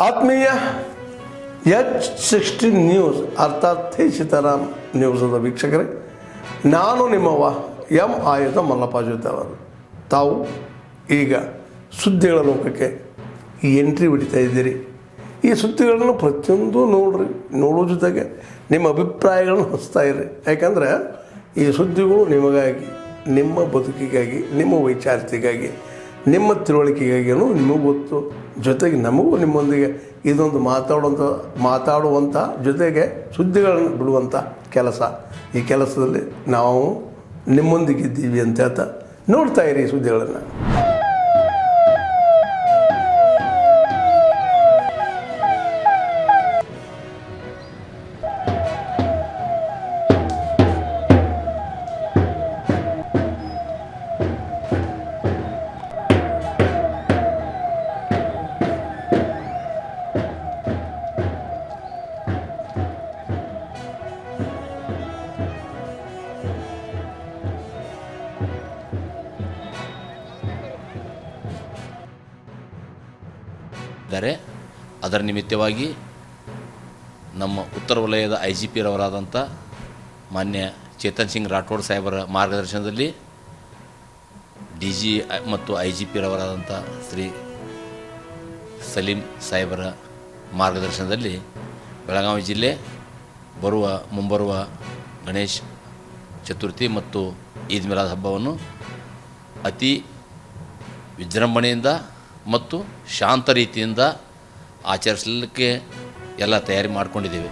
ಆತ್ಮೀಯ H16 news ಅರ್ಥಾತ್ ಥೇ ಸೀತಾರಾಮ್ ನ್ಯೂಸದ ವೀಕ್ಷಕರೇ, ನಾನು ನಿಮ್ಮವ ಎಂ ಆಯುಧ ಮಲ್ಲಪ್ಪ ಜೊತೆವರು. ತಾವು ಈಗ ಸುದ್ದಿಗಳ ಲೋಕಕ್ಕೆ ಎಂಟ್ರಿ ಹೊಡಿತಾ ಇದ್ದೀರಿ. ಈ ಸುದ್ದಿಗಳನ್ನು ಪ್ರತಿಯೊಂದು ನೋಡೋ ಜೊತೆಗೆ ನಿಮ್ಮ ಅಭಿಪ್ರಾಯಗಳನ್ನು ಹಚ್ತಾ ಇರ್ರಿ. ಯಾಕಂದರೆ ಈ ಸುದ್ದಿಗಳು ನಿಮಗಾಗಿ, ನಿಮ್ಮ ಬದುಕಿಗಾಗಿ, ನಿಮ್ಮ ವೈಚಾರಿಕೆಗಾಗಿ, ನಿಮ್ಮ ತಿಳುವಳಿಕೆಗಾಗಿಯೂ ನಿಮಗೂ ಗೊತ್ತು. ಜೊತೆಗೆ ನಮಗೂ ನಿಮ್ಮೊಂದಿಗೆ ಇದೊಂದು ಮಾತಾಡುವಂಥ ಜೊತೆಗೆ ಸುದ್ದಿಗಳನ್ನು ಬಿಡುವಂಥ ಕೆಲಸ. ಈ ಕೆಲಸದಲ್ಲಿ ನಾವು ನಿಮ್ಮೊಂದಿಗಿದ್ದೀವಿ ಅಂತ ಹೇಳ್ತಾ ನೋಡ್ತಾ ಇರಿ ಈ ಸುದ್ದಿಗಳನ್ನು. ಅದರ ನಿಮಿತ್ತವಾಗಿ ನಮ್ಮ ಉತ್ತರ ವಲಯದ IGP ರವರಾದಂಥ ಮಾನ್ಯ ಚೇತನ್ ಸಿಂಗ್ ರಾಠೋಡ್ ಸಾಹೇಬರ ಮಾರ್ಗದರ್ಶನದಲ್ಲಿ DG ಮತ್ತು IGP ರವರಾದಂಥ ಶ್ರೀ ಸಲೀಂ ಸಾಹೇಬರ ಮಾರ್ಗದರ್ಶನದಲ್ಲಿ ಬೆಳಗಾವಿ ಜಿಲ್ಲೆ ಮುಂಬರುವ ಗಣೇಶ ಚತುರ್ಥಿ ಮತ್ತು ಈದ್ ಮಿಲಾದ್ ಹಬ್ಬವನ್ನು ಅತಿ ವಿಜೃಂಭಣೆಯಿಂದ ಮತ್ತು ಶಾಂತ ರೀತಿಯಿಂದ ಆಚರಿಸಲಿಕ್ಕೆ ಎಲ್ಲ ತಯಾರಿ ಮಾಡಿಕೊಂಡಿದ್ದೇವೆ.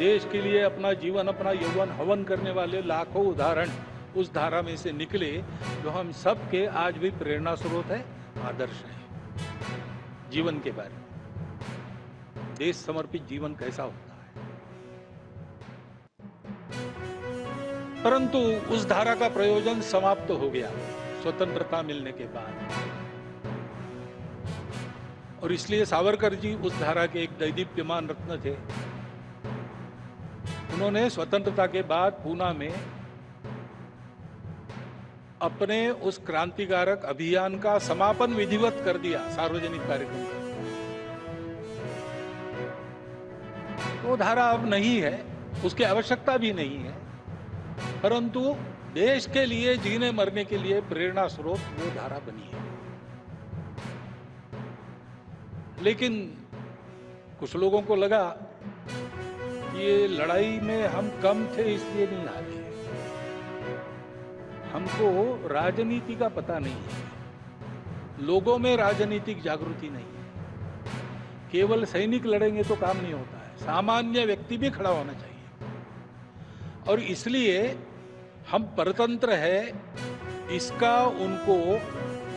देश के लिए अपना जीवन, अपना यौवन हवन करने वाले लाखों उदाहरण उस धारा में से निकले जो हम सब के आज भी प्रेरणा स्रोत है, आदर्श है. जीवन के बारे में, देश समर्पित जीवन कैसा होता है. परंतु उस धारा का प्रयोजन समाप्त हो गया स्वतंत्रता मिलने के बाद, और इसलिए सावरकर जी उस धारा के एक दैदीप्यमान रत्न थे. उन्होंने स्वतंत्रता के बाद पूना में अपने उस क्रांतिकारक अभियान का समापन विधिवत कर दिया सार्वजनिक कार्यक्रम का. वो धारा अब नहीं है, उसकी आवश्यकता भी नहीं है, परंतु देश के लिए जीने मरने के लिए प्रेरणा स्रोत वो धारा बनी है. लेकिन कुछ लोगों को लगा कि ये लड़ाई में हम कम थे इसलिए नहीं आ रहे. हमको राजनीति का पता नहीं है, लोगों में राजनीतिक जागृति नहीं है. केवल सैनिक लड़ेंगे तो काम नहीं होता है, सामान्य व्यक्ति भी खड़ा होना चाहिए. और इसलिए हम परतंत्र है इसका उनको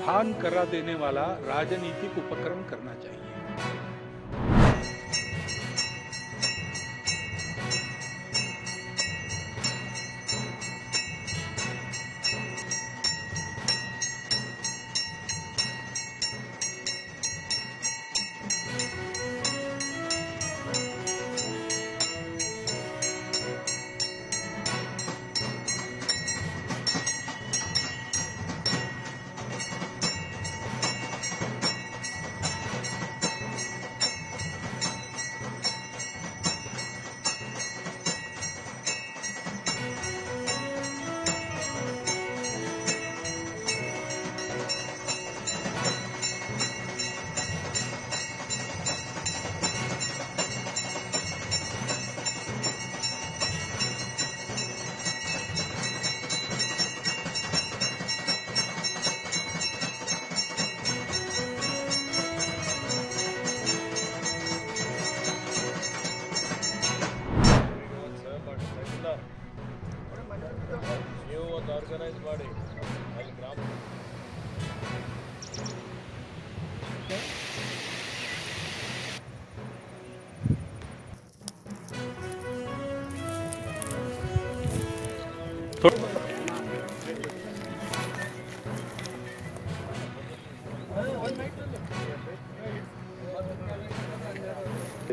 भान करा देने वाला राजनीतिक उपक्रम करना चाहिए.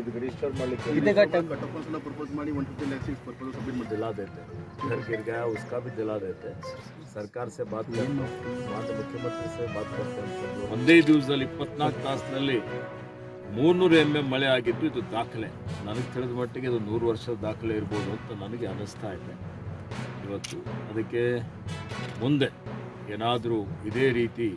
ಇದು रजिस्टर ಮಾಡಲಿಕ್ಕೆ कटअप प्रपोज ಮಾಡಿ 150 लाख से प्रपोजल सबमिट ಮಾಡಿ दिला देते घर गिर गया उसका भी दिला देते सरकार से बात करते मुख्यमंत्री से बात करते हैं ಒಂದೇ ದಿವಸದಲ್ಲಿ 24 ತಾಸಿನಲ್ಲಿ 300 mm ಮಳೆ ಆಗಿದ್ದು ಇದು ದಾಖಲೆ ನನಗೆ ತಿಳಿದ ಮಟ್ಟಿಗೆ ಇದು 100 ವರ್ಷದ ದಾಖಲೆ ಇರ್ಬೋದು ಅಂತ ನನಗೆ ಅನಿಸ್ತಾ ಇದೆ ಇವತ್ತು ಅದಕ್ಕೆ ಮುಂದೆ ಏನಾದರೂ ಇದೇ ರೀತಿ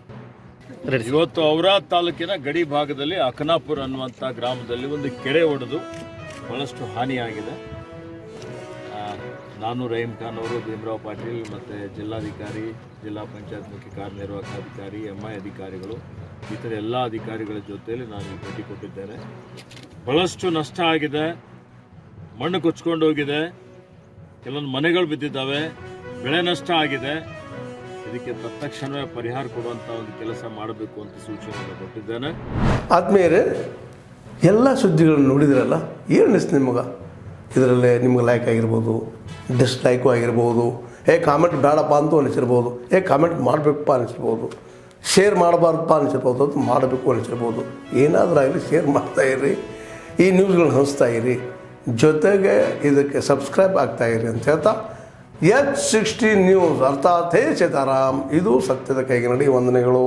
ಇವತ್ತು ಔರಾದ್ ತಾಲೂಕಿನ ಗಡಿ ಭಾಗದಲ್ಲಿ ಅಕನಾಪುರ ಅನ್ನುವಂಥ ಗ್ರಾಮದಲ್ಲಿ ಒಂದು ಕೆರೆ ಒಡೆದು ಬಹಳಷ್ಟು ಹಾನಿಯಾಗಿದೆ. ನಾನು ರಹೀಂ ಖಾನ್ ಅವರು, ಭೀಮರಾವ್ ಪಾಟೀಲ್ ಮತ್ತು ಜಿಲ್ಲಾಧಿಕಾರಿ, ಜಿಲ್ಲಾ ಪಂಚಾಯತ್ ಮುಖ್ಯ ಕಾರ್ಯನಿರ್ವಾಹಕಾಧಿಕಾರಿ, MI ಅಧಿಕಾರಿಗಳು, ಇತರ ಎಲ್ಲ ಅಧಿಕಾರಿಗಳ ಜೊತೆಯಲ್ಲಿ ನಾನು ಭೇಟಿ ಕೊಟ್ಟಿದ್ದೇನೆ. ಬಹಳಷ್ಟು ನಷ್ಟ ಆಗಿದೆ, ಮಣ್ಣು ಕೊಚ್ಕೊಂಡು ಹೋಗಿದೆ, ಕೆಲವೊಂದು ಮನೆಗಳು ಬಿದ್ದಿದ್ದಾವೆ, ಬೆಳೆ ನಷ್ಟ ಆಗಿದೆ. ಇದಕ್ಕೆ ತತ್ಕ್ಷಣವೇ ಪರಿಹಾರ ಕೊಡುವಂಥ ಒಂದು ಕೆಲಸ ಮಾಡಬೇಕು ಅಂತ ಸೂಚನೆಯನ್ನು ಕೊಟ್ಟಿದ್ದೇನೆ. ಆದ್ಮೇಲೆ ಎಲ್ಲ ಸುದ್ದಿಗಳನ್ನು ನೋಡಿದ್ರಲ್ಲ, ಏನು ಅನಿಸ್ತು ನಿಮಗೆ? ಇದರಲ್ಲೇ ನಿಮ್ಗೆ ಲೈಕ್ ಆಗಿರ್ಬೋದು, ಡಿಸ್ಲೈಕು ಆಗಿರ್ಬೋದು, ಕಾಮೆಂಟ್ ಬೇಡಪ್ಪ ಅಂತೂ ಅನಿಸಿರ್ಬೋದು, ಕಾಮೆಂಟ್ ಮಾಡಬೇಕಪ್ಪ ಅನಿಸಿರ್ಬೋದು, ಶೇರ್ ಮಾಡಬಾರ್ದಪ್ಪ ಅನಿಸಿರ್ಬೋದು, ಅದು ಮಾಡಬೇಕು ಅನಿಸಿರ್ಬೋದು. ಏನಾದರೂ ಆಗಲಿ ಶೇರ್ ಮಾಡ್ತಾಯಿರಿ, ಈ ನ್ಯೂಸ್ಗಳನ್ನ ಹಂಚ್ತಾ ಇರಿ, ಜೊತೆಗೆ ಇದಕ್ಕೆ ಸಬ್ಸ್ಕ್ರೈಬ್ ಆಗ್ತಾಯಿರಿ ಅಂತ ಹೇಳ್ತಾ H16 ನ್ಯೂಸ್ ಅರ್ಥಾತ್ ಹೇ ಸೀತಾರಾಮ್, ಇದು ಸತ್ಯದ ಕೈಗೆ ನಡಿ. ವಂದನೆಗಳು.